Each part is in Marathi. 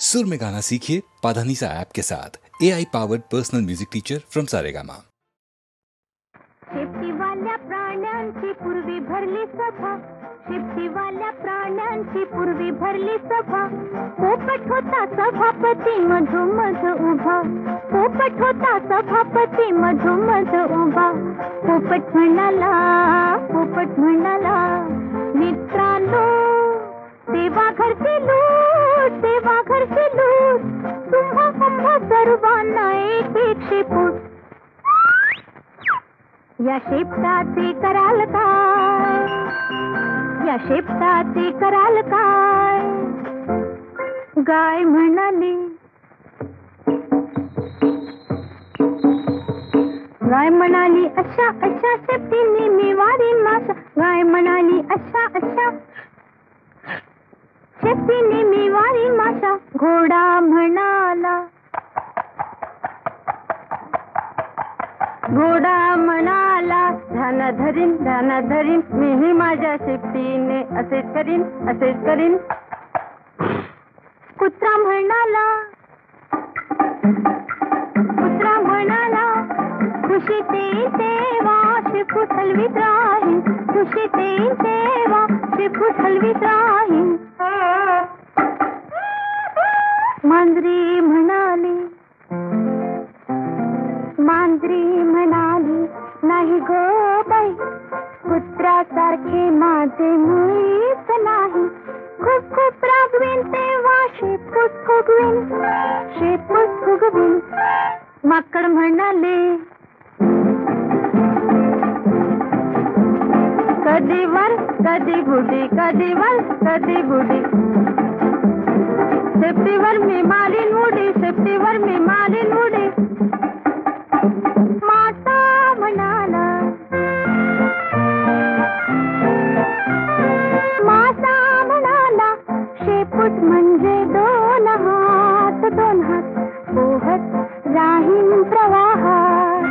सुर में गाना सीखिए पाधानीसा ऐप के साथ। AI powered personal music teacher from Saregama. शेपटीवाल्या प्राण्यांची पूर्वी भरली सभा, शेपटीवाल्या प्राण्यांची पूर्वी भरली सभा. पोपट होता सभापती मधोमध उभा, पोपट होता सभापती मधोमध उभा. पोपट म्हणाला मित्रांनो, देवा घरची लूट, देवा घरची लूट. तुम्हा सर्वांना एक एक शेपूट. या शेपटाचे कराल काय, या शेपटाचे कराल काय. गाय म्हणाली, गाय म्हणाली अशा अशा शेपटीने मी वारीन माशा. गाय म्हणाली अशा अशा शेपटीने मी वारीन माशा. घोडा म्हणाला, घोडा म्हणाला ध्यान धरीन मीही माझ्या शेपटीने असेच करीन, असेच करीन. कुत्रा म्हणाला, कुत्रा म्हणाला खुशीते तेव्हा शेपूट हलवीत राहीन, खुशीते तेव्हा शेपूट हलवीत राहीन. मांजरी म्हणाली, मांजरी म्हणाली नाही गो बाई, कुत्र्यासारखे माझे मुळीच नाही. खूप खूप रागवीन तेव्हा शेपूट फुगवीन, शेपूट फुगवीन. माकड म्हणाले, कधी वर कधी बुडी, कधी वर कधी बुडी. शेपटीवर मी मारीन उडी, शेपटीवर मी मारीन उडी. मासा म्हणाला, मासा म्हणाला शेपूट म्हणजे दोन हात, दोन हात. पोहत राहीन प्रवाहात,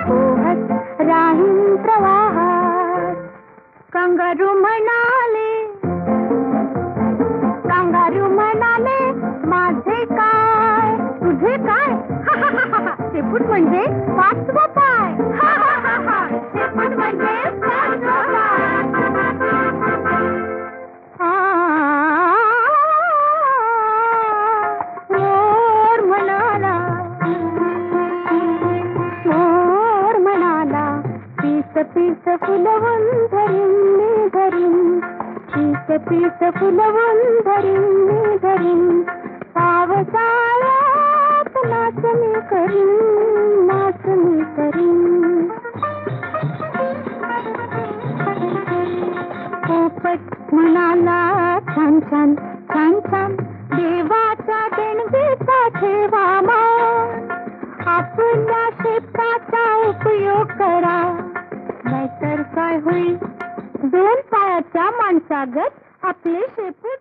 पोहत राहीन प्रवाहात. कंगारू म्हणाले, कंगारू म्हणाले माझे काय तुझे काय. शेपूट म्हणजे पाचवा पाय, शेपूट म्हणजे पाचवा पाय. मोर म्हणाला, मोर म्हणाला पीस पीस फुलवून धरीन मी धरीन, पीस पीस फुलवून धरीन मी धरीन. पावसाळ्यात नाचणी करीन, नाचणी करीन. पोपट म्हणाला छान छान छान छान, देवाच्या देणगीचा ठेवा मान. आपल्या शेपटाचा उपयोग करा, नाहीतर काय होईल. दोन पायाच्या माणसागत आपले शेपूट